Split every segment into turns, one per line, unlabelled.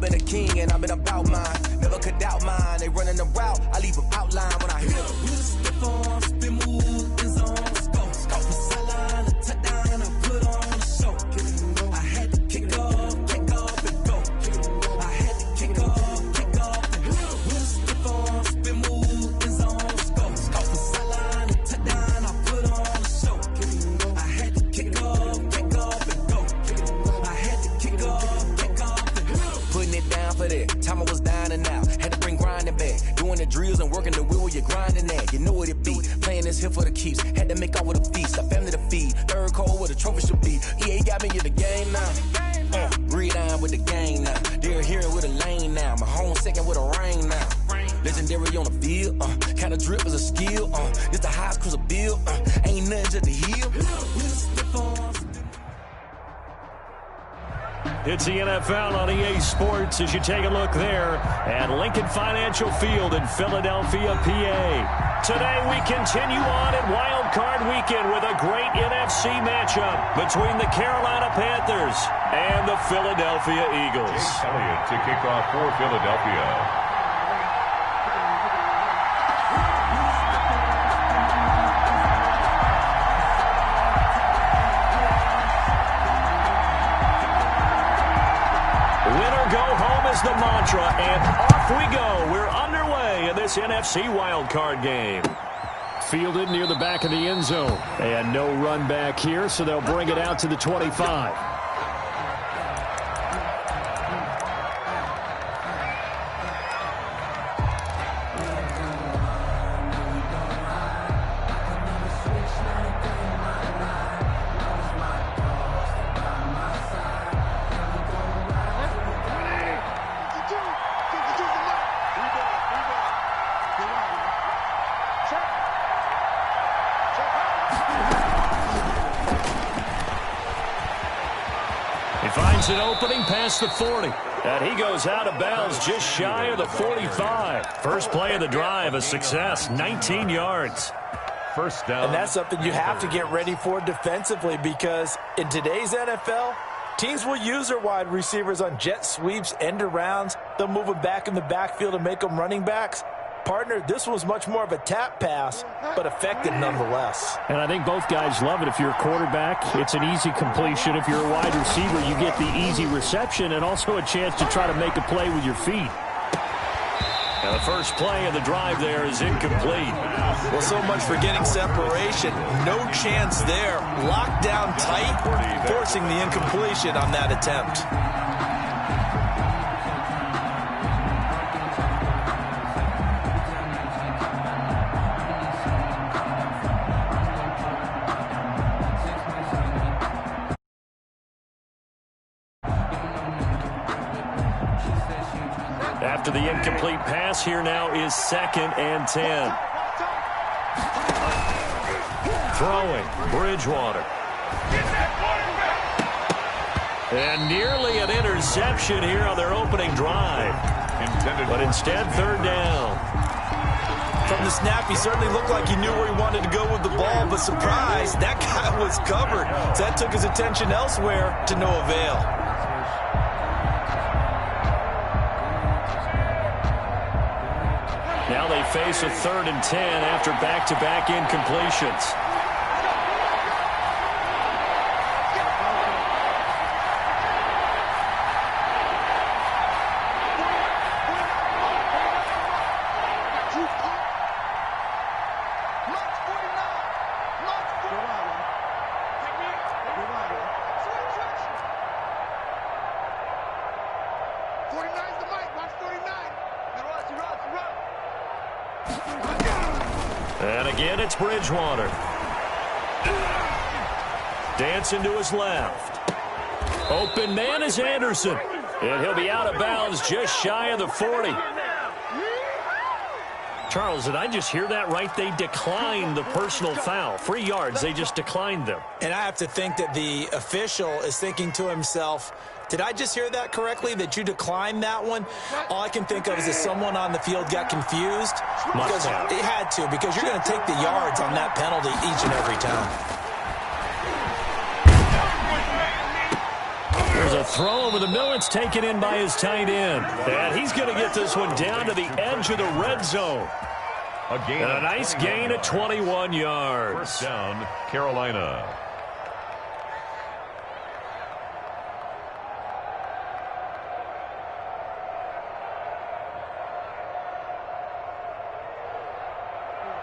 I've been a king and I've been about mine. Never could doubt mine. They running the route, I leave them outline when I hit them. We stiff on, spin move, in zone, let's go. From the sideline, a touchdown, I put on a show. I had to kick off and go. I had to kick off and go. We stiff on, spin move, in zone, let's go. From the sideline, a touchdown, I put on a show. I had to kick off and go. I had to kick off and go. Putting it down for that. Time I was down and out. Had to bring grinding back. Doing the drills and working the wheel where you're grinding at. You know what it be. Playing this here for the keeps. Had to make out with a feast. A family to feed. Third cold where the trophy should be. EA got me in the game now. Read on with the game now. They're hearing with a lane now. My home second with a rain now. Legendary on the field. Kind of drip is a skill. It's the highest cruiser bill. Ain't nothing just to heal.
It's the NFL on EA Sports as you take a look there at Lincoln Financial Field in Philadelphia, PA. Today we continue on at Wild Card Weekend with a great NFC matchup between the Carolina Panthers and the Philadelphia Eagles.
Elliott to kick off for Philadelphia.
The mantra, and off we go. We're underway in this NFC wildcard game. Fielded near the back of the end zone. And no run back here, so they'll bring it out to the 25. An opening past the 40. And he goes out of bounds just shy of the 45. First play of the drive, a success, 19 yards.
First down.
And that's something you have to get ready for defensively because in today's NFL, teams will use their wide receivers on jet sweeps, end arounds. They'll move them back in the backfield and make them running backs. Partner, this was much more of a tap pass, but effective nonetheless.
And I think both guys love it. If you're a quarterback, it's an easy completion. If you're a wide receiver, you get the easy reception and also a chance to try to make a play with your feet. Now the first play of the drive there is incomplete.
Well, so much for getting separation. No chance there. Locked down tight, forcing the incompletion on that attempt.
After the incomplete pass, here now is 2nd and 10. Throwing, Bridgewater. And nearly an interception here on their opening drive. But instead, 3rd down.
From the snap, he certainly looked like he knew where he wanted to go with the ball, but surprise, that guy was covered. So that took his attention elsewhere to no avail.
Now they face a 3rd and 10 after back-to-back incompletions. And again, it's Bridgewater. Dancing to his left. Open man is Anderson. And he'll be out of bounds just shy of the 40. Charles, did I just hear that right? They declined the personal foul. 3 yards, they just declined them.
And I have to think that the official is thinking to himself, did I just hear that correctly, that you declined that one? All I can think of is that someone on the field got confused. Because it had to, because you're going to take the yards on that penalty each and every time.
There's a throw over the middle. It's taken in by his tight end. And he's going to get this one down to the edge of the red zone. And a nice gain of 21 yards.
First down, Carolina.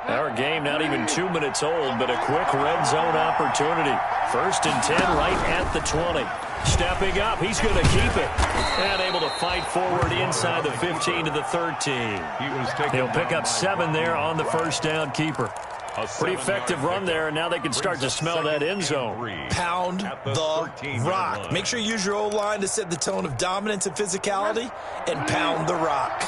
Our game not even 2 minutes old, but a quick red zone opportunity. 1st and 10 right at the 20. Stepping up, he's going to keep it. And able to fight forward inside the 15 to the 13. He'll pick up 7 there on the first down keeper. Pretty effective run there, and now they can start to smell that end zone.
Pound the rock. Make sure you use your O-line to set the tone of dominance and physicality, and pound the rock.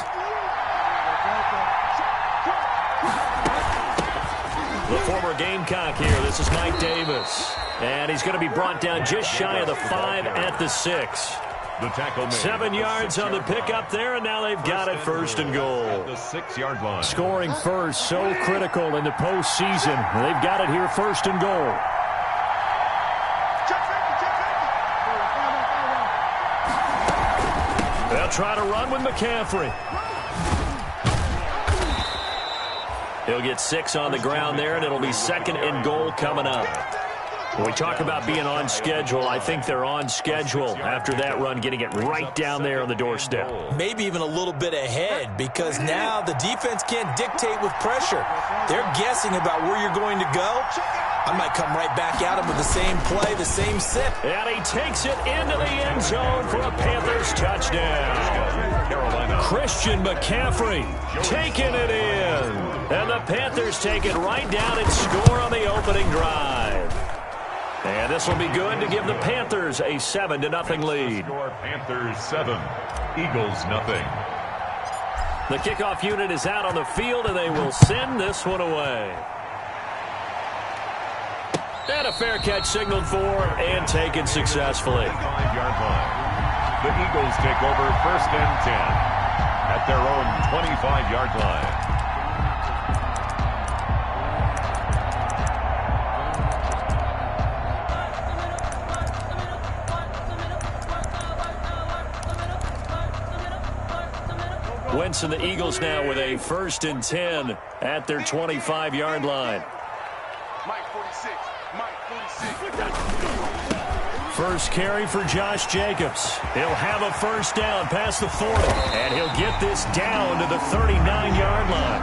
The former Gamecock here. This is Mike Davis. And he's going to be brought down just shy of the 5 at the 6. 7 yards on the pickup there, and now they've got it 1st and goal.
The 6-yard line.
Scoring first, so critical in the postseason. They've got it here 1st and goal. They'll try to run with McCaffrey. He'll get 6 on the ground there, and it'll be 2nd and goal coming up. When we talk about being on schedule, I think they're on schedule after that run, getting it right down there on the doorstep.
Maybe even a little bit ahead, because now the defense can't dictate with pressure. They're guessing about where you're going to go. I might come right back at him with the same play, the same sip.
And he takes it into the end zone for a Panthers touchdown. Christian McCaffrey taking it in. And the Panthers take it right down and score on the opening drive. And this will be good to give the Panthers a 7-0 lead.
Panthers 7, Eagles nothing.
The kickoff unit is out on the field, and they will send this one away. And a fair catch signaled for and taken successfully.
5-yard line. The Eagles take over 1st and 10 at their own 25-yard line.
Wentz and the Eagles now with a 1st and 10 at their 25-yard line. First carry for Josh Jacobs. He'll have a first down past the 40, and he'll get this down to the 39-yard line.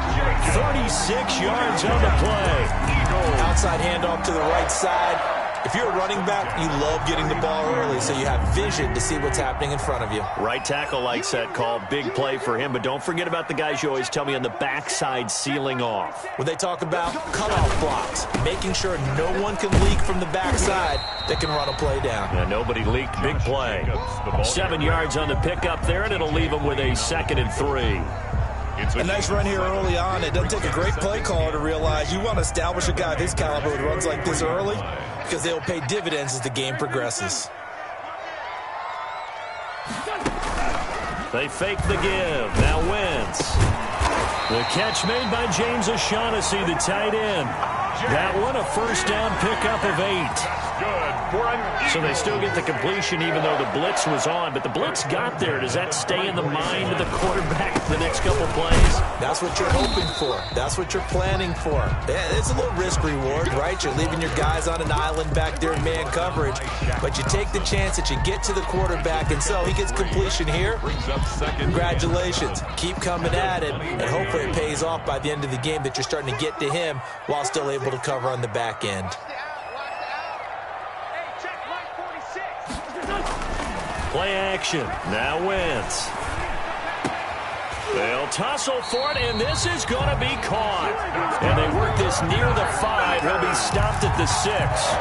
36 yards on the play.
Outside handoff to the right side. If you're a running back, you love getting the ball early so you have vision to see what's happening in front of you.
Right tackle likes that call. Big play for him, but don't forget about the guys you always tell me on the backside sealing off.
When they talk about cutoff blocks, making sure no one can leak from the backside that can run a play down.
Yeah, nobody leaked. Big play. 7 yards on the pickup there, and it'll leave them with a 2nd and 3.
A nice run here early on. It doesn't take a great play caller to realize you want to establish a guy of his caliber who runs like this early, because they'll pay dividends as the game progresses.
They fake the give. Now Wentz. The catch made by James O'Shaughnessy, the tight end. That one a first down pickup of 8. So they still get the completion even though the blitz was on. But the blitz got there. Does that stay in the mind of the quarterback the next couple plays?
That's what you're hoping for. That's what you're planning for. It's a little risk reward, right? You're leaving your guys on an island back there in man coverage. But you take the chance that you get to the quarterback, and so he gets completion here. Congratulations. Keep coming at it, and hopefully it pays off by the end of the game that you're starting to get to him while still able to cover on the back end.
Play action. Now Wentz. They'll tussle for it, and this is going to be caught. And they work this near the 5. He'll be stopped at the 6.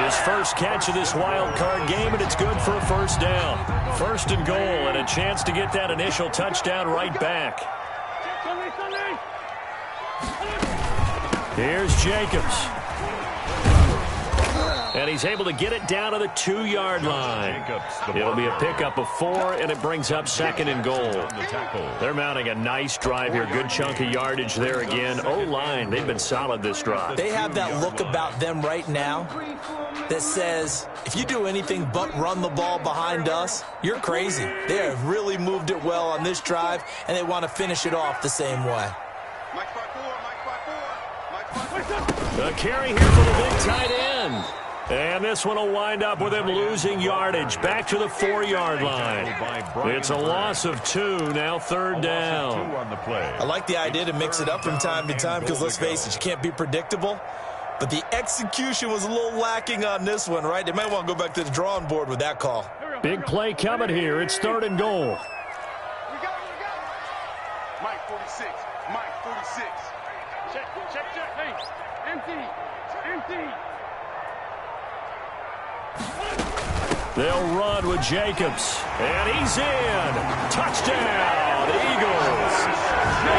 His first catch of this wild card game, and it's good for a first down. 1st and goal, and a chance to get that initial touchdown right back. Here's Jacobs. And he's able to get it down to the 2-yard line. It'll be a pickup of 4, and it brings up 2nd and goal. They're mounting a nice drive here. Good chunk of yardage there again. O-line, they've been solid this drive.
They have that look about them right now that says, if you do anything but run the ball behind us, you're crazy. They have really moved it well on this drive, and they want to finish it off the same way.
A carry here for the big tight end. And this one will wind up with him losing yardage back to the 4-yard line. It's a loss of 2, now 3rd down.
I like the idea to mix it up from time to time because, let's face it, you can't be predictable. But the execution was a little lacking on this one, right? They might want to go back to the drawing board with that call.
Big play coming here. It's 3rd and goal.
Mike 46. Mike 46. Check. Hey, empty.
They'll run with Jacobs. And he's in. Touchdown, Eagles.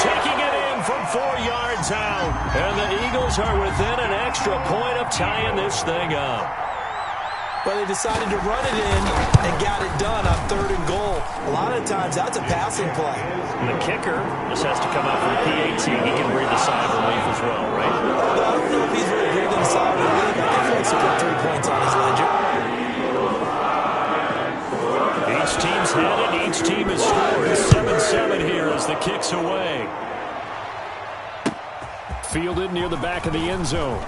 Taking it in from 4 yards out. And the Eagles are within an extra point of tying this thing up.
Well, they decided to run it in and got it done on 3rd and goal. A lot of times, that's a passing play.
And the kicker just has to come out from PAT. He can breathe a sigh of relief as well, right?
Well, I don't know if he's really breathing a sigh of relief. I think he wants to put 3 points on his ledger.
Each team's had it. Each team has scored. 7-7 here as the kick's away. Fielded near the back of the end zone.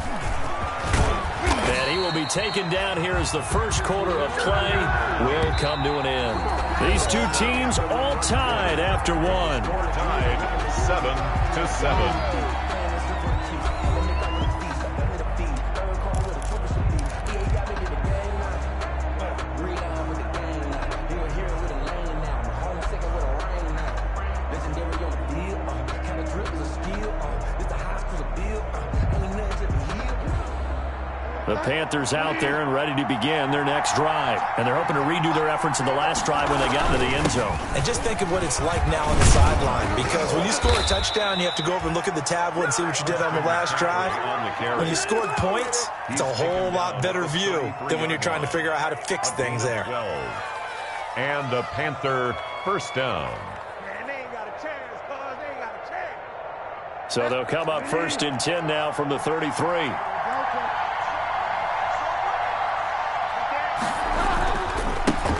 And he will be taken down here as the first quarter of play will come to an end. These two teams all tied after 1.
Tied 7-7.
The Panthers out there and ready to begin their next drive. And they're hoping to redo their efforts in the last drive when they got into the end zone.
And just think of what it's like now on the sideline. Because when you score a touchdown, you have to go over and look at the tablet and see what you did on the last drive. When you scored points, it's a whole lot better view than when you're trying to figure out how to fix things there.
And a Panther first down.
So they'll come up 1st and 10 now from the 33.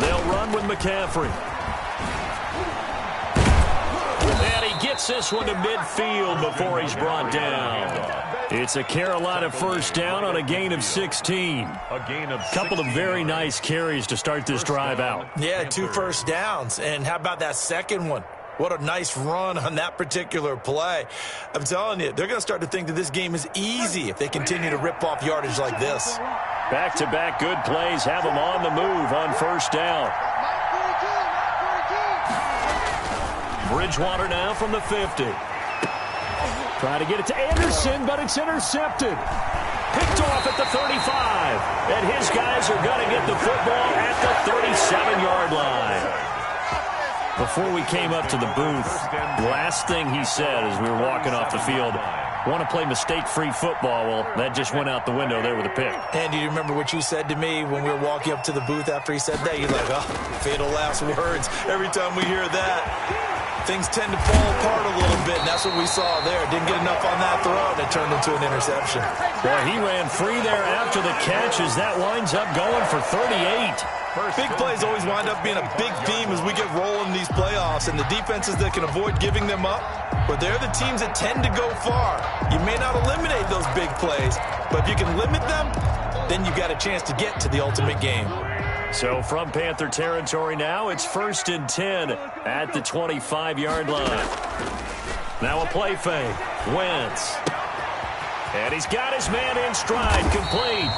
They'll run with McCaffrey. And he gets this one to midfield before he's brought down. It's a Carolina first down on a gain of 16.
A gain of 16.
Couple of very nice carries to start this drive out.
Yeah, 2 first downs. And how about that second one? What a nice run on that particular play. I'm telling you, they're going to start to think that this game is easy if they continue to rip off yardage like this.
Back-to-back good plays have them on the move on first down. Bridgewater now from the 50. Try to get it to Anderson, but it's intercepted. Picked off at the 35. And his guys are going to get the football at the 37-yard line. Before we came up to the booth, last thing he said as we were walking off the field, want to play mistake-free football. Well, that just went out the window there with a pick.
And do you remember what you said to me when we were walking up to the booth after he said that? You're like, oh, fatal last words. Every time we hear that, things tend to fall apart a little bit, and that's what we saw there. Didn't get enough on that throw, and it turned into an interception.
Boy, he ran free there after the catch as that winds up going for 38.
Big plays always wind up being a big theme as we get rolling these playoffs, and the defenses that can avoid giving them up, but they're the teams that tend to go far. You may not eliminate those big plays, but if you can limit them, then you got a chance to get to the ultimate game.
So from Panther territory now, it's 1st and 10 at the 25-yard line. Now a play fake. Wentz. And he's got his man in stride, complete.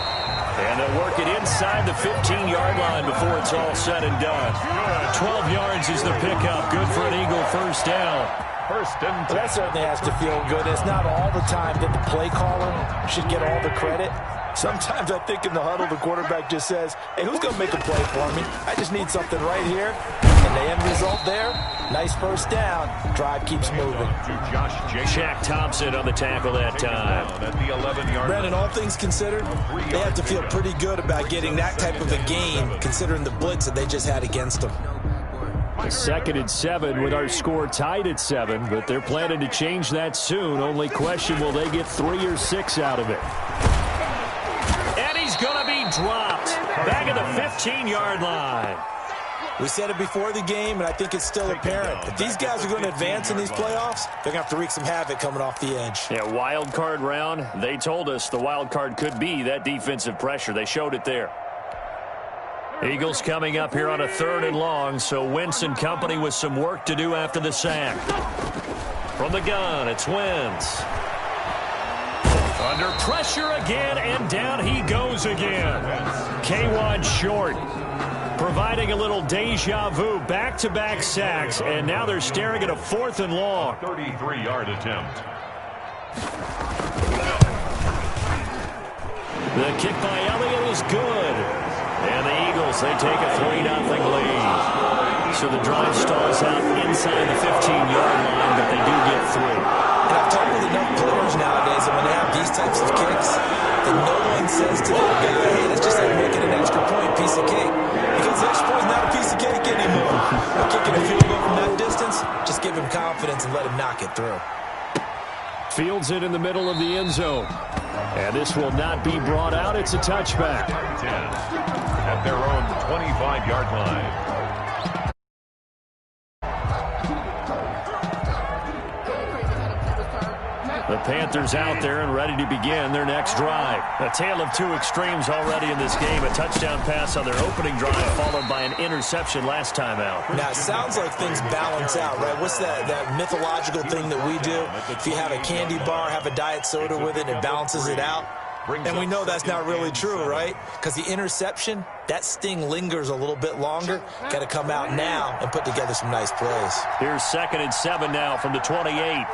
And they'll work it inside the 15-yard line before it's all said and done. 12 yards is the pickup. Good for an Eagle first down.
First and 10.
That certainly has to feel good. It's not all the time that the play caller should get all the credit. Sometimes I think in the huddle, the quarterback just says, hey, who's going to make a play for me? I just need something right here. And the end result there, nice first down. Drive keeps moving.
Shaq Thompson on the tackle that time.
At the 11-yard.
Brandon, all things considered, they have to feel pretty good about getting that type of a gain, considering the blitz that they just had against them.
2nd and 7 with our score tied at 7, but they're planning to change that soon. Only question, will they get 3 or 6 out of it? And he's going to be dropped. Back at the 15-yard line.
We said it before the game, and I think it's still apparent. If these guys are going to advance in these playoffs, they're going to have to wreak some havoc coming off the edge.
Yeah, wild card round. They told us the wild card could be that defensive pressure. They showed it there. Eagles coming up here on a 3rd and long, so Wentz and company with some work to do after the sack. From the gun, it's Wentz. Under pressure again, and down he goes again. K1 short, providing a little deja vu. Back-to-back sacks, and now they're staring at a 4th and long.
33-yard attempt.
The kick by Elliott is good. And the Eagles, they take a 3-0 lead. So the drive stalls out inside the 15-yard line, but they do get through.
And I've talked with enough players nowadays that when they have these types of kicks, that no one says to them, hey, that's just like making an extra point, piece of cake. Because the extra point is not a piece of cake anymore. But kicking a field goal from that distance, just give him confidence and let him knock it through.
Fields it in the middle of the end zone. And this will not be brought out. It's a touchback.
10 at their own 25-yard line.
The Panthers out there and ready to begin their next drive. A tale of two extremes already in this game. A touchdown pass on their opening drive followed by an interception last time out.
Now, it sounds like things balance out, right? What's that mythological thing that we do? If you have a candy bar, have a diet soda with it, it balances it out. And we know that's not really true, right? Because the interception, that sting lingers a little bit longer. Got to come out now and put together some nice plays.
Here's 2nd and 7 now from the 28.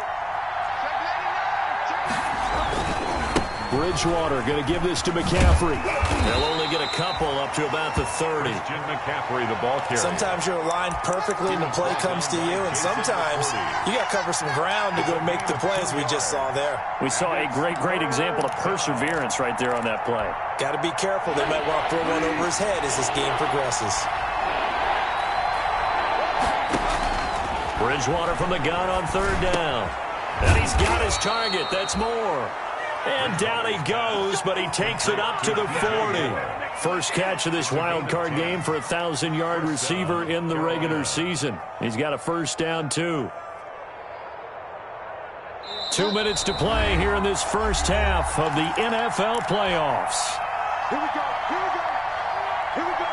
Bridgewater going to give this to McCaffrey. They'll only get a couple up to about the 30.
Jim McCaffrey, the ball carrier.
Sometimes you're aligned perfectly and the play comes to you, and sometimes you got to cover some ground to go make the plays we just saw there.
We saw a great example of perseverance right there on that play.
Got to be careful. They might want to throw one over his head as this game progresses.
Bridgewater from the gun on 3rd down. And he's got his target. That's more. And down he goes, but he takes it up to the 40. First catch of this wild card game for a 1,000-yard receiver in the regular season. He's got a first down, too. 2 minutes to play here in this first half of the NFL playoffs.
Here we go. Here we go. Here we go.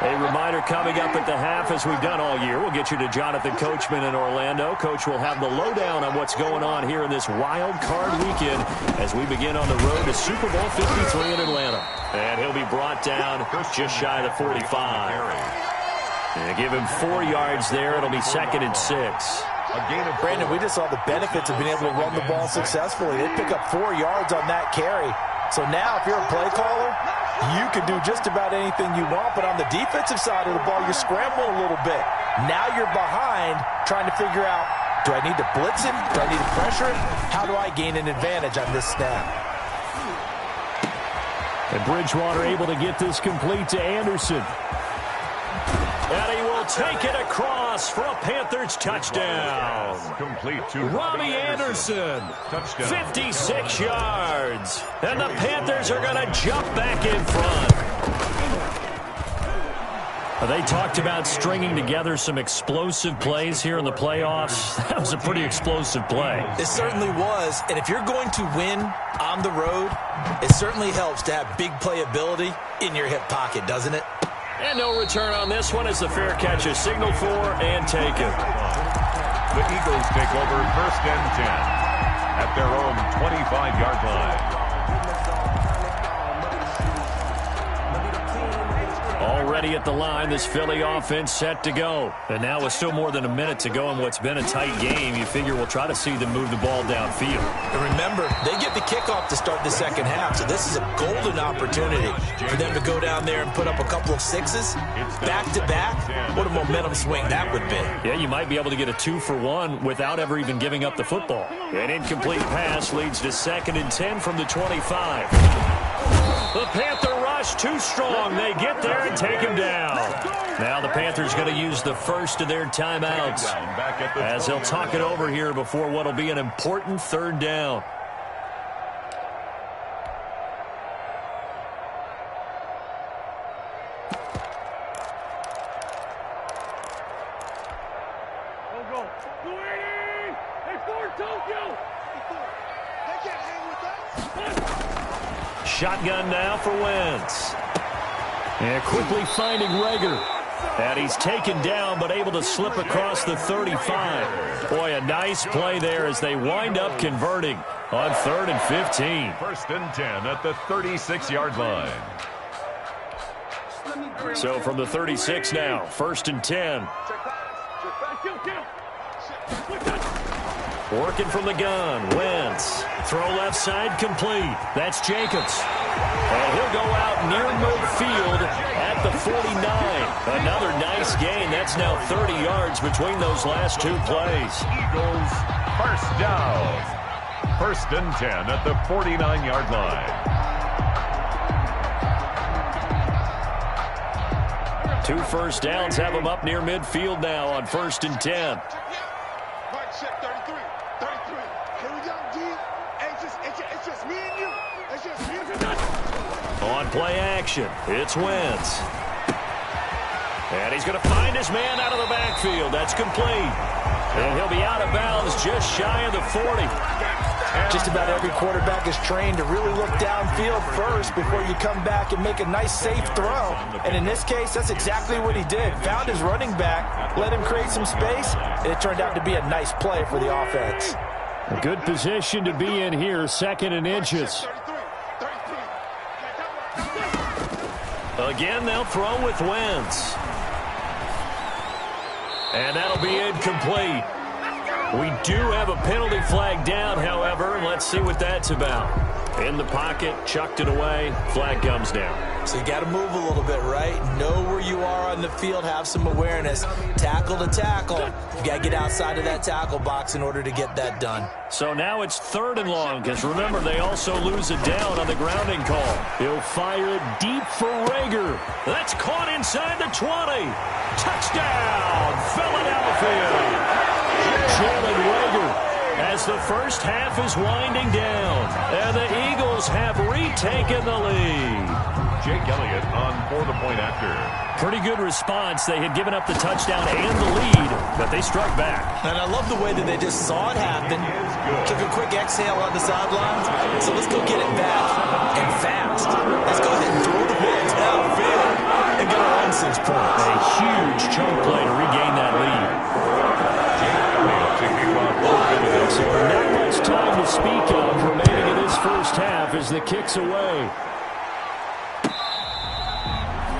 A reminder coming up at the half, as we've done all year. We'll get you to Jonathan Coachman in Orlando. Coach will have the lowdown on what's going on here in this wild card weekend as we begin on the road to Super Bowl 53 in Atlanta. And he'll be brought down just shy of the 45. And give him 4 yards there. It'll be 2nd and 6.
Brandon, we just saw the benefits of being able to run the ball successfully. They pick up 4 yards on that carry. So now if you're a play caller, you can do just about anything you want, but on the defensive side of the ball, you're scrambling a little bit. Now you're behind trying to figure out, do I need to blitz him? Do I need to pressure him? How do I gain an advantage on this snap?
And Bridgewater able to get this complete to Anderson. And he will take it across for a Panthers touchdown.
Complete to
Robbie Anderson, 56 yards. And the Panthers are going to jump back in front. They talked about stringing together some explosive plays here in the playoffs. That was a pretty explosive play.
It certainly was. And if you're going to win on the road, it certainly helps to have big playability in your hip pocket, doesn't it?
And no return on this one as the fair catch is signaled for and taken.
The Eagles take over 1st and 10 at their own 25-yard line.
Already at the line, this Philly offense set to go. And now with still more than a minute to go in what's been a tight game, you figure we'll try to see them move the ball downfield.
And remember, they get the kickoff to start the second half, so this is a golden opportunity for them to go down there and put up a couple of sixes back-to-back. What a momentum swing that would be.
Yeah, you might be able to get a 2-for-1 without ever even giving up the football. An incomplete pass leads to 2nd and 10 from the 25. The Panther rush too strong. They get there and take him down. Now the Panthers going to use the first of their timeouts as they'll talk it over here before what will be an important 3rd down. Shotgun now for Wentz. And quickly finding Rager. And he's taken down but able to slip across the 35. Boy, a nice play there as they wind up converting on 3rd and 15.
1st and 10 at the 36-yard line.
So from the 36 now, 1st and 10. Working from the gun, Wentz. Throw left side complete. That's Jacobs. And he'll go out near midfield at the 49. Another nice gain. That's now 30 yards between those last 2 plays.
Eagles first down. 1st and 10 at the 49-yard line.
2 first downs have them up near midfield now on 1st and 10. On play action, it's Wentz. And he's going to find his man out of the backfield. That's complete. And he'll be out of bounds just shy of the 40.
Just about every quarterback is trained to really look downfield first before you come back and make a nice, safe throw. And in this case, that's exactly what he did. Found his running back, let him create some space, and it turned out to be a nice play for the offense.
A good position to be in here, 2nd and inches. Again, they'll throw with Wentz. And that'll be incomplete. We do have a penalty flag down, however, and let's see what that's about. In the pocket, chucked it away, flag comes down.
So you got to move a little bit, right? Know where you are on the field, have some awareness. Tackle to tackle. You got to get outside of that tackle box in order to get that done.
So now it's 3rd and long, because remember, they also lose it down on the grounding call. He'll fire it deep for Rager. That's caught inside the 20. Touchdown, Philadelphia. Jalen Rager as the first half is winding down. And the Eagles have retaken the lead.
Jake Elliott on for the point after.
Pretty good response. They had given up the touchdown and the lead, but they struck back.
And I love the way that they just saw it happen. Took a quick exhale on the sidelines. So let's go get it back and fast. Let's go ahead and throw the ball downfield and get our own 6 points.
A huge chunk play to regain that lead. So not much time to speak of remaining in this first half as the kick's away.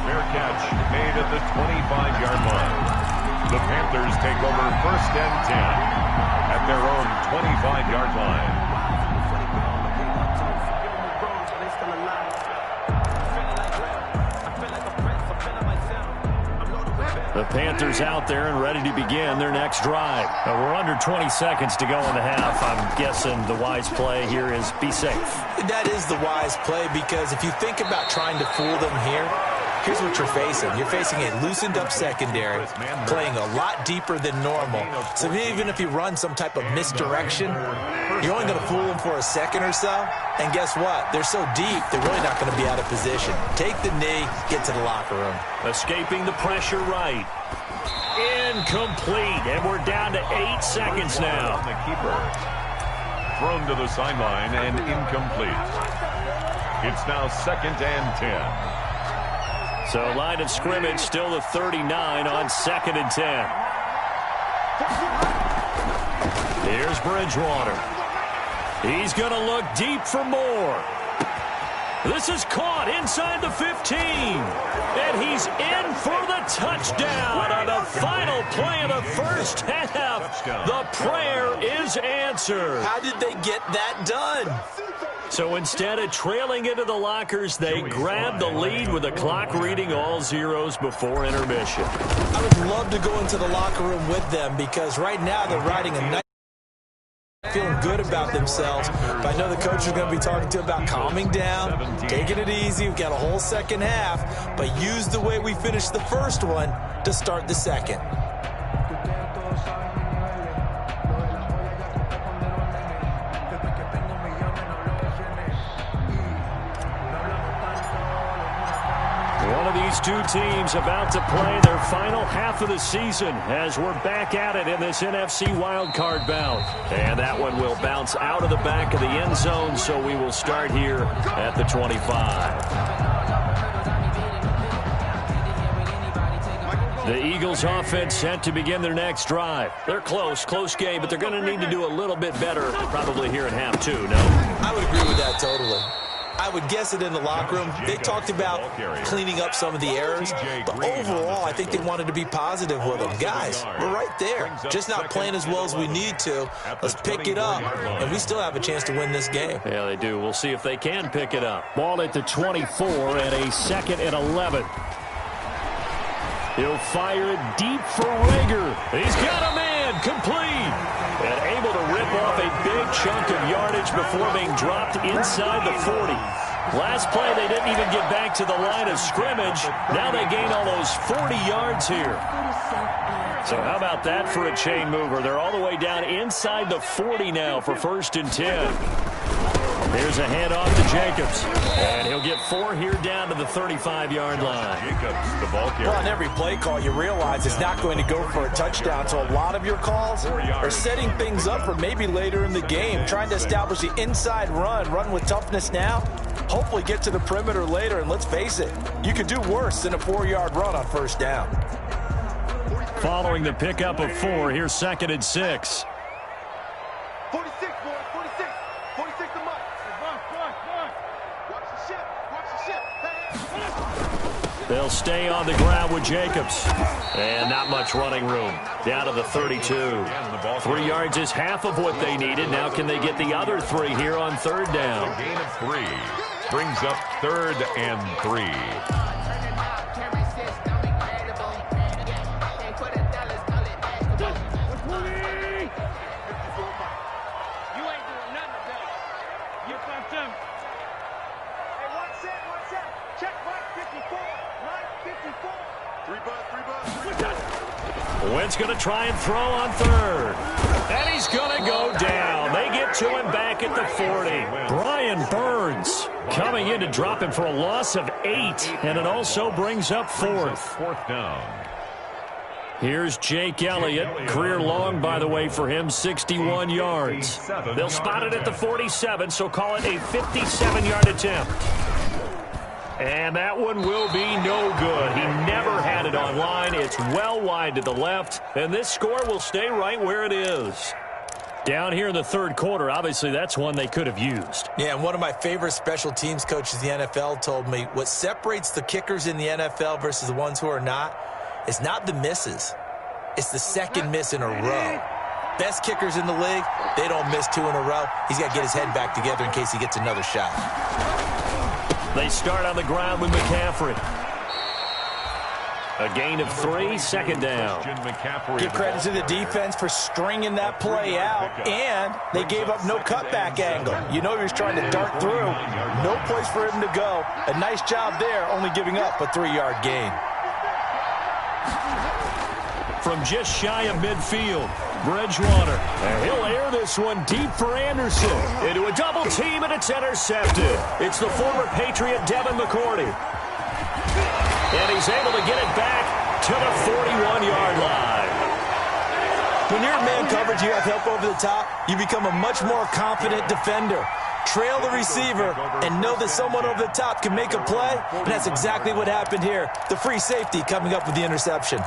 Fair catch made at the 25-yard line. The Panthers take over 1st and 10 at their own 25-yard line.
The Panthers out there and ready to begin their next drive. We're under 20 seconds to go in the half. I'm guessing the wise play here is be safe.
That is the wise play, because if you think about trying to fool them here, here's what you're facing. You're facing a loosened up secondary, playing a lot deeper than normal. So even if you run some type of misdirection, you're only going to fool them for a second or so. And guess what? They're so deep, they're really not going to be out of position. Take the knee, get to the locker room.
Escaping the pressure right. Incomplete. And we're down to 8 seconds now.
The keeper. Thrown to the sideline and incomplete. It's now 2nd and 10.
So line of scrimmage still the 39 on 2nd and 10. Here's Bridgewater. He's going to look deep for more. This is caught inside the 15. And he's in for the touchdown on the final play of the first half. The prayer is answered.
How did they get that done?
So instead of trailing into the lockers, they grab the lead with the clock reading all zeros before intermission.
I would love to go into the locker room with them, because right now they're riding a nice, feeling good about themselves. But I know the coach is going to be talking to about calming down, taking it easy. We've got a whole second half, but use the way we finished the first one to start the second.
One of These two teams about to play their final half of the season as we're back at it in this NFC wildcard bout. And that one will bounce out of the back of the end zone, so we will start here at the 25. The Eagles offense set to begin their next drive. They're close game, but they're going to need to do a little bit better probably here in half two, no?
I would agree with that totally. I would guess it in the locker room. They talked about cleaning up some of the errors, but overall, I think they wanted to be positive with them. Guys, we're right there. Just not playing as well as we need to. Let's pick it up, and we still have a chance to win this game.
Yeah, they do. We'll see if they can pick it up. Ball at the 24 and a 2nd and 11. He'll fire it deep for Rager. He's got a man, complete. And able to rip off a big chunk of yardage before being dropped inside the 40. Last play, they didn't even get back to the line of scrimmage. Now they gain almost 40 yards here. So how about that for a chain mover? They're all the way down inside the 40 now for 1st and 10. Here's a handoff to Jacobs. And he'll get 4 here down to the 35-yard line.
Jacobs, the ball carrier.
Well, on every play call, you realize it's not going to go for a touchdown. So a lot of your calls are setting things up for maybe later in the game, trying to establish the inside run with toughness now, hopefully get to the perimeter later. And let's face it, you could do worse than a 4-yard run on 1st down.
Following the pickup of 4, here's 2nd and 6.
46, boy, 46. 46 to Mike. Watch the ship. Watch the ship. Hey.
They'll stay on the ground with Jacobs. And not much running room. Down to the 32. 3 yards is half of what they needed. Now can they get the other 3 here on 3rd down?
A gain of 3. Brings up 3rd and 3.
Wentz going to try and throw on 3rd. And he's going to go down. They get to him back at the 40. Brian Burns coming in to drop him for a loss of 8. And it also brings up 4th.
4th down.
Here's Jake Elliott. Career long, by the way, for him, 61 yards. They'll spot it at the 47, so call it a 57-yard attempt. And that one will be no good. He never had it on line. It's well wide to the left, and this score will stay right where it is. Down here in the 3rd quarter, obviously that's one they could have used.
Yeah, and one of my favorite special teams coaches in the NFL told me what separates the kickers in the NFL versus the ones who are not is not the misses. It's the 2nd miss in a row. Best kickers in the league, they don't miss 2 in a row. He's got to get his head back together in case he gets another shot.
They start on the ground with McCaffrey. A gain of 3, 2nd down.
Give credit to the defense for stringing that play out, and they gave up no cutback angle. You know he was trying to dart through. No place for him to go. A nice job there, only giving up a 3-yard gain.
From just shy of midfield, Bridgewater. And he'll air this one deep for Anderson. Into a double team, and it's intercepted. It's the former Patriot Devin McCourty. And he's able to get it back to the 41-yard line.
When you're in man coverage, you have help over the top, you become a much more confident defender. Trail the receiver and know that someone over the top can make a play, and that's exactly what happened here. The free safety coming up with the interception.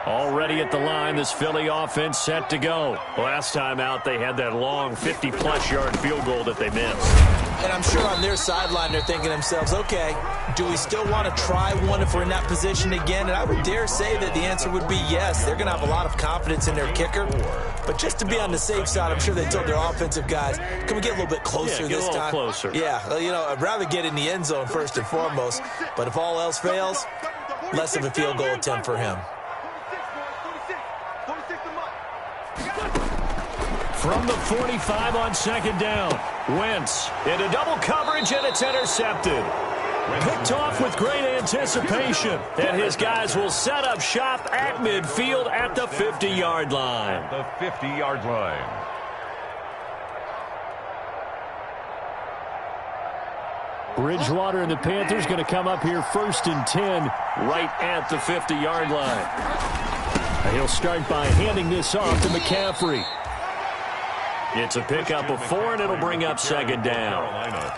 Already at the line, this Philly offense set to go. Last time out, they had that long 50-plus yard field goal that they missed.
And I'm sure on their sideline, they're thinking to themselves, okay, do we still want to try one if we're in that position again? And I would dare say that the answer would be yes. They're going to have a lot of confidence in their kicker. But just to be on the safe side, I'm sure they told their offensive guys, can we get a little bit closer this time?
Get a little closer.
Yeah, you know, I'd rather get in the end zone first and foremost. But if all else fails, less of a field goal attempt for him.
From the 45 on 2nd down, Wentz into double coverage, and it's intercepted. Picked off with great anticipation, and his guys will set up shop at midfield at the 50-yard line.
The 50-yard line.
Bridgewater and the Panthers going to come up here 1st and 10 right at the 50-yard line. He'll start by handing this off to McCaffrey. It's a pickup of 4, and it'll bring up 2nd down.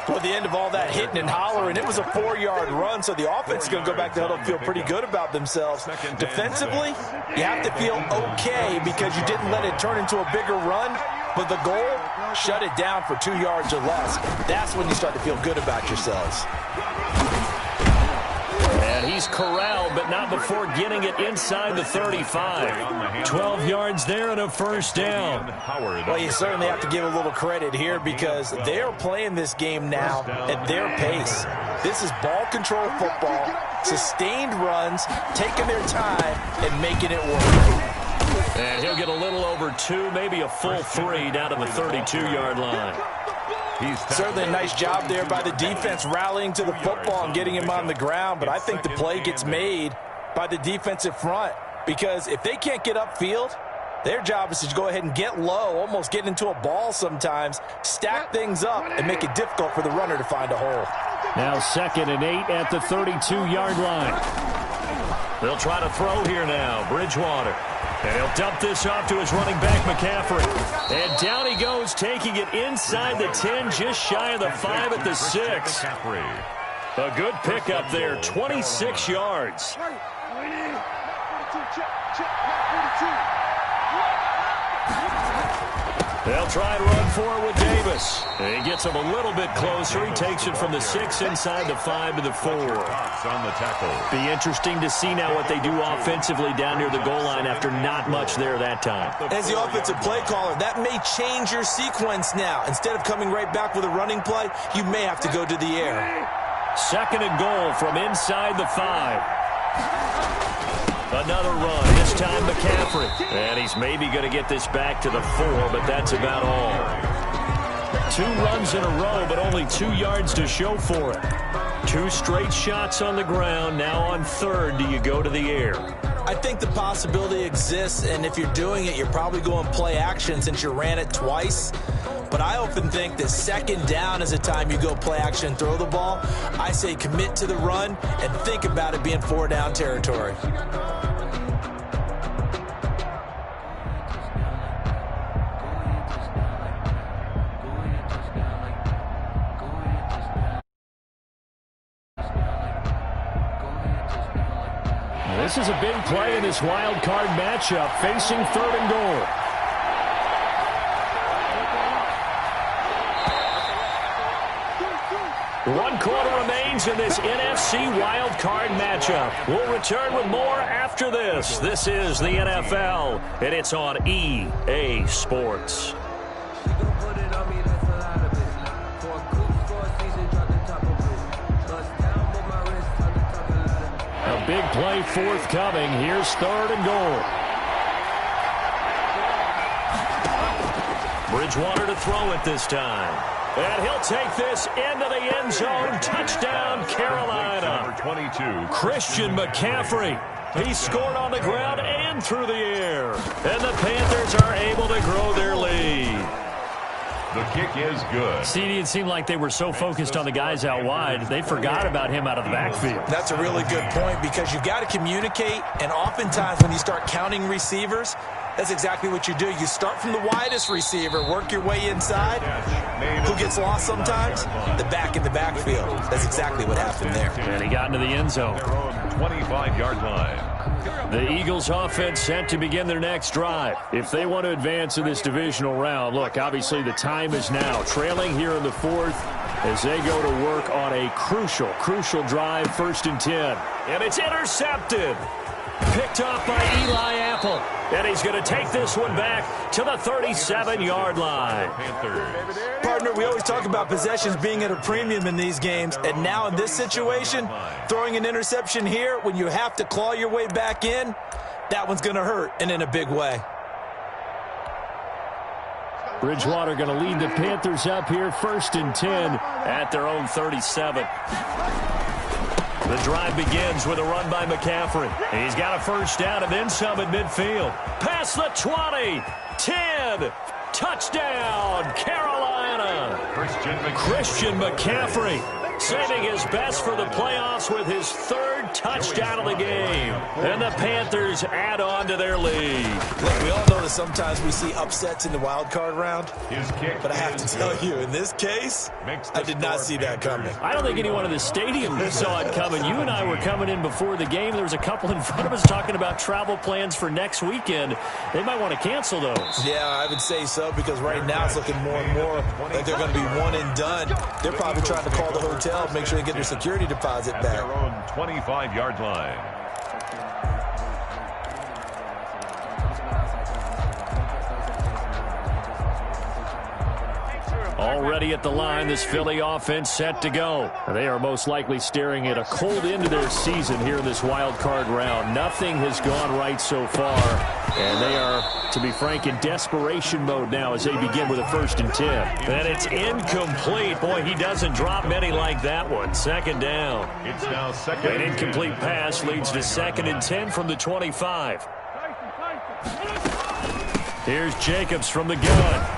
Well, at the end of all that hitting and hollering, it was a 4-yard run, so the offense is going to go back to huddle and feel pretty good about themselves. Defensively, you have to feel okay because you didn't let it turn into a bigger run, but the goal, shut it down for 2 yards or less. That's when you start to feel good about yourselves.
And he's corralled, but not before getting it inside the 35. 12 yards there and a 1st down.
Well, you certainly have to give a little credit here because they're playing this game now at their pace. This is ball control football, sustained runs, taking their time and making it work.
And he'll get a little over 2, maybe a full 3 down to the 32-yard line.
Certainly a nice job there by the defense rallying to the football and getting him on the ground, but I think the play gets made by the defensive front because if they can't get upfield, their job is to go ahead and get low, almost get into a ball sometimes, stack things up, and make it difficult for the runner to find a hole.
Now 2nd and 8 at the 32-yard line. They'll try to throw here now, Bridgewater. And he'll dump this off to his running back, McCaffrey. And down he goes, taking it inside the 10, just shy of the 5 at the 6. A good pickup there, 26 yards. They'll try and run for it with Davis. And he gets him a little bit closer. He takes it from the 6 inside the 5 to the 4.
On the tackle.
Be interesting to see now what they do offensively down near the goal line after not much there that time.
As the offensive play caller, that may change your sequence now. Instead of coming right back with a running play, you may have to go to the air.
2nd and goal from inside the 5. Another run, this time McCaffrey. And he's maybe going to get this back to the 4, but that's about all. 2 runs in a row, but only 2 yards to show for it. 2 straight shots on the ground. Now on 3rd, do you go to the air?
I think the possibility exists, and if you're doing it, you're probably going play action since you ran it twice. But I often think that 2nd down is a time you go play action and throw the ball. I say commit to the run and think about it being 4-down territory.
This is a big play in this wild card matchup, facing 3rd and goal. One quarter remains in this NFC wild card matchup. We'll return with more after this. This is the NFL, and it's on EA Sports. A big play forthcoming. Here's 3rd and goal. Bridgewater to throw it this time. And he'll take this into the end zone. Touchdown, Carolina.
Number 22.
Christian McCaffrey. He scored on the ground and through the air. And the Panthers are able to grow their lead.
The kick is good.
CD, it seemed like they were so focused on the guys out wide, they forgot about him out of the backfield.
That's a really good point because you've got to communicate, and oftentimes when you start counting receivers, that's exactly what you do. You start from the widest receiver, work your way inside. Who gets lost sometimes? The back in the backfield. That's exactly what happened there.
And he got into the end zone.
Their own 25-yard line.
The Eagles offense set to begin their next drive. If they want to advance in this divisional round, look, obviously the time is now. Trailing here in the 4th as they go to work on a crucial drive, 1st and 10. And it's intercepted. Picked off by Eli Apple. And he's going to take this one back to the 37-yard line.
Partner, we always talk about possessions being at a premium in these games. And now in this situation, throwing an interception here when you have to claw your way back in, that one's going to hurt, and in a big way.
Bridgewater going to lead the Panthers up here, 1st and 10 at their own 37. The drive begins with a run by McCaffrey. He's got a 1st down and then some at midfield. Past the 20, 10, touchdown, Carolina. Christian McCaffrey saving his best for the playoffs with his third touchdown of the game. And the Panthers add on to their lead.
Look, we all know that sometimes we see upsets in the wild card round. But I have to tell you, in this case, I did not see that coming.
I don't think anyone in the stadium saw it coming. You and I were coming in before the game. There was a couple in front of us talking about travel plans for next weekend. They might want to cancel those.
Yeah, I would say so, because right now it's looking more and more like they're going to be one and done. They're probably trying to call the hotel, make sure they get their security deposit back.
Their own 25-yard line.
Already at the line, this Philly offense set to go. They are most likely staring at a cold end to their season here in this wild card round. Nothing has gone right so far, and they are, to be frank, in desperation mode now as they begin with a 1st and 10. And it's incomplete. Boy, he doesn't drop many like that one. Second down.
It's now second.
An incomplete pass leads to 2nd and 10 from the 25. Here's Jacobs from the gun.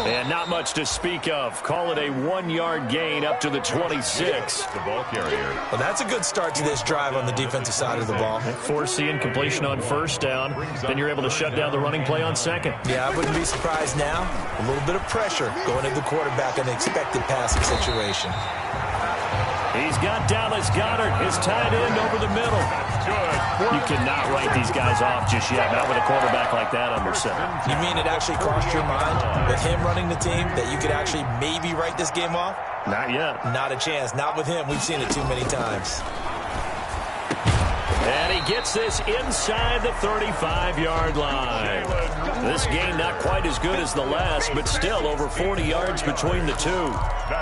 And not much to speak of. Call it a 1-yard gain up to the 26.
The ball carrier.
Well, that's a good start to this drive on the defensive side of the ball.
Force the incompletion on 1st down. Then you're able to shut down the running play on 2nd.
Yeah, I wouldn't be surprised now. A little bit of pressure going into the quarterback in an expected passing situation.
He's got Dallas Goedert, his tight end, over the middle. You cannot write these guys off just yet, not with a quarterback like that under center.
You mean it actually crossed your mind with him running the team that you could actually maybe write this game off?
Not yet.
Not a chance. Not with him. We've seen it too many times.
And he gets this inside the 35-yard line. This game not quite as good as the last, but still over 40 yards between the two.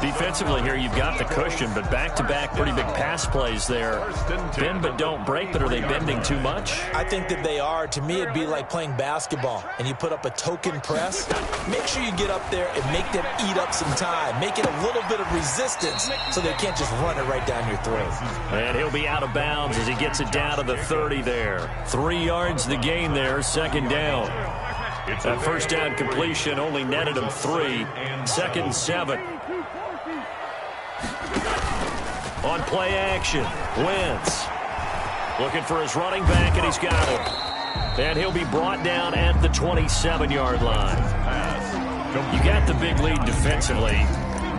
Defensively here, you've got the cushion, but back-to-back pretty big pass plays there. Bend but don't break, but are they bending too much?
I think that they are. To me, it'd be like playing basketball, and you put up a token press. Make sure you get up there and make them eat up some time. Make it a little bit of resistance so they can't just run it right down your throat.
And he'll be out of bounds as he gets it down to the 30 there. 3 yards the gain there, 2nd down. That 1st down completion only netted him 3. 2nd and 7. On play action, Wentz looking for his running back, and he's got him. And he'll be brought down at the 27-yard line. You got the big lead defensively.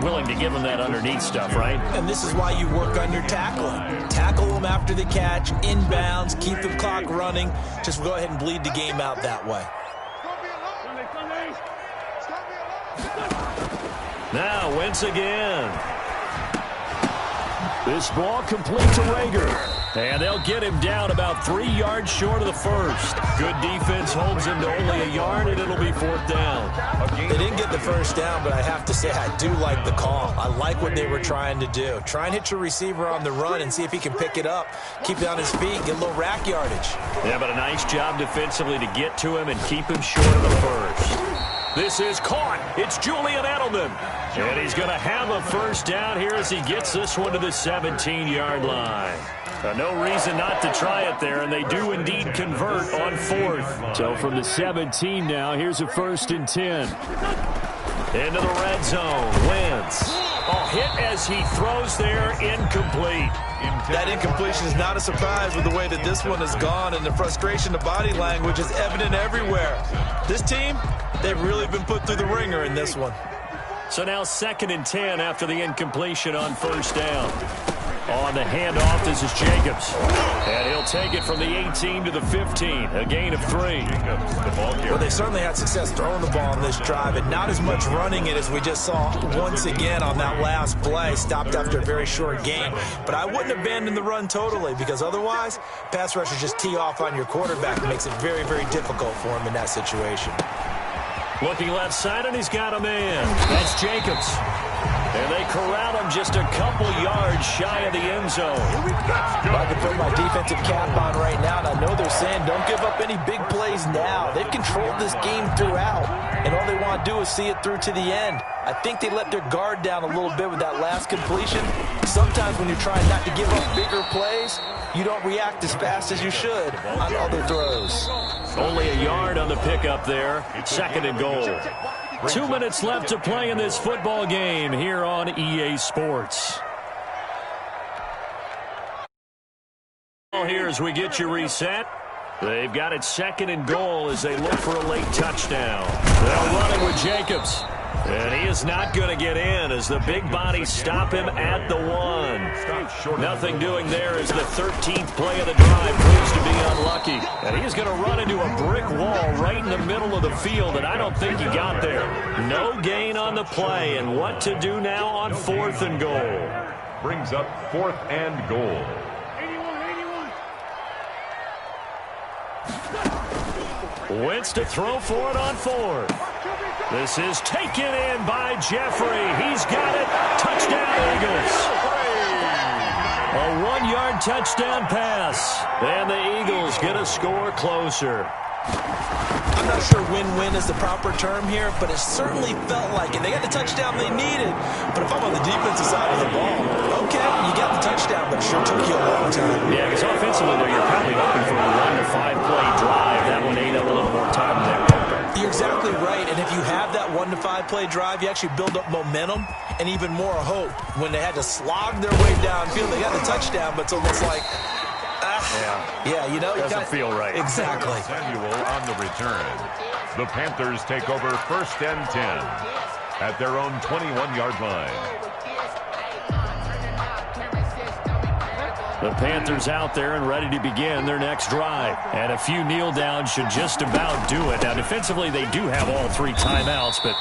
Willing to give him that underneath stuff, right?
And this is why you work on your tackling. Tackle them after the catch, inbounds, keep the clock running. Just go ahead and bleed the game out that way.
Now, Wentz again. This ball complete to Rager. And they'll get him down about 3 yards short of the 1st. Good defense holds him to only a yard, and it'll be 4th down.
They didn't get the 1st down, but I have to say I do like the call. I like what they were trying to do. Try and hit your receiver on the run and see if he can pick it up. Keep it on his feet, get a little rack yardage.
Yeah, but a nice job defensively to get to him and keep him short of the 1st. This is caught. It's Julian Edelman. And he's going to have a 1st down here as he gets this one to the 17-yard line. No reason not to try it there, and they do indeed convert on 4th. So from the 17 now, here's a 1st and 10. Into the red zone. Wentz. Hit as he throws there, incomplete.
That incompletion is not a surprise with the way that this one has gone, and the frustration, the body language is evident everywhere. This team, they've really been put through the ringer in this one.
So now 2nd and 10 after the incompletion on 1st down. On the handoff, this is Jacobs. And he'll take it from the 18 to the 15, a gain of 3.
Well, they certainly had success throwing the ball on this drive, and not as much running it as we just saw once again on that last play. Stopped after a very short gain. But I wouldn't abandon the run totally, because otherwise, pass rushers just tee off on your quarterback. It makes it very, very difficult for him in that situation.
Looking left side, and he's got a man. That's Jacobs. And they corral him just a couple yards shy of the end zone.
I can put my defensive cap on right now, and I know they're saying don't give up any big plays now. They've controlled this game throughout, and all they want to do is see it through to the end. I think they let their guard down a little bit with that last completion. Sometimes when you're trying not to give up bigger plays, you don't react as fast as you should on other throws.
Only a yard on the pickup there. 2nd and goal. 2 minutes left to play in this football game here on EA Sports. Here as we get you reset. They've got it 2nd and goal as they look for a late touchdown. They'll run it with Jacobs. And he is not going to get in as the big bodies stop him at the 1. Nothing doing there as the 13th play of the drive proves to be unlucky. And he's going to run into a brick wall right in the middle of the field, and I don't think he got there. No gain on the play, and what to do now on 4th and goal.
Brings up 4th and goal.
Wentz to throw for it on 4th. This is taken in by Jeffrey. He's got it. Touchdown, Eagles. A 1-yard touchdown pass. And the Eagles get a score closer.
I'm not sure win-win is the proper term here, but it certainly felt like it. They got the touchdown they needed. But if I'm on the defensive side of the ball, okay, you got the touchdown, but it sure took you a long time.
Yeah, because offensively, though, you're probably hoping for a 1 to 5 play drive. That one ate up a little more time there.
You're exactly right, and if you have that 1 to 5 play drive, you actually build up momentum and even more hope. When they had to slog their way downfield, they got the touchdown, but it's almost like, you know,
doesn't feel right.
Exactly.
Samuel on the return. The Panthers take over 1st and 10 at their own 21-yard line.
The Panthers out there and ready to begin their next drive. And a few kneel downs should just about do it. Now, defensively, they do have all 3 timeouts, but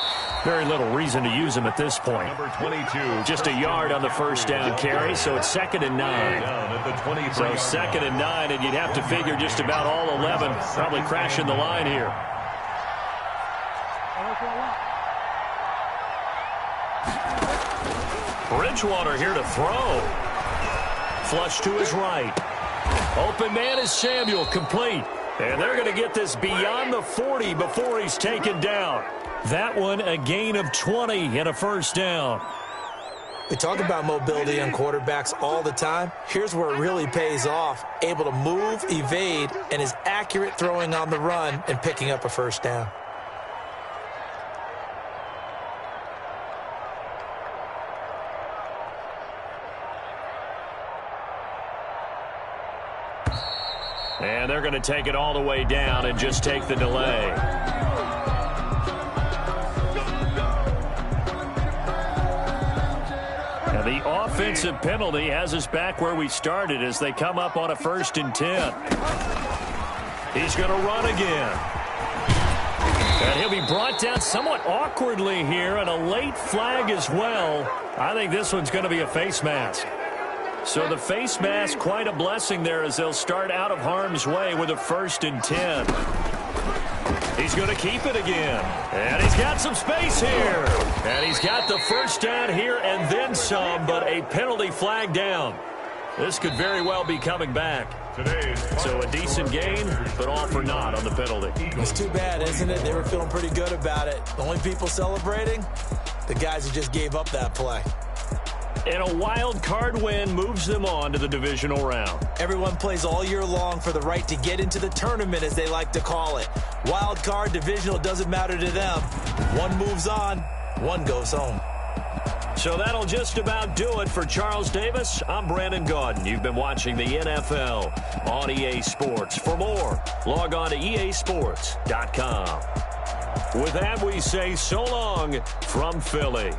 very little reason to use them at this point.
Number 22.
Just a yard on the 1st down carry, so it's 2nd and 9. So 2nd and 9, and you'd have to figure just about all 11 probably crashing the line here. Bridgewater here to throw. Flush to his right. Open man is Samuel, complete. And they're going to get this beyond the 40 before he's taken down. That one a gain of 20 and a 1st down.
We talk about mobility on quarterbacks all the time. Here's where it really pays off. Able to move, evade, and is accurate throwing on the run and picking up a 1st down.
And they're going to take it all the way down and just take the delay. And the offensive penalty has us back where we started as they come up on a 1st and 10. He's going to run again. And he'll be brought down somewhat awkwardly here, and a late flag as well. I think this one's going to be a face mask. So the face mask, quite a blessing there as they'll start out of harm's way with a 1st and 10. He's going to keep it again. And he's got some space here. And he's got the 1st down here and then some, but a penalty flag down. This could very well be coming back. So a decent gain, but all for naught on the penalty.
It's too bad, isn't it? They were feeling pretty good about it. The only people celebrating, the guys who just gave up that play.
And a wild card win moves them on to the divisional round.
Everyone plays all year long for the right to get into the tournament, as they like to call it. Wild card, divisional, doesn't matter to them. One moves on, one goes home.
So that'll just about do it for Charles Davis. I'm Brandon Gaudin. You've been watching the NFL on EA Sports. For more, log on to easports.com. With that, we say so long from Philly.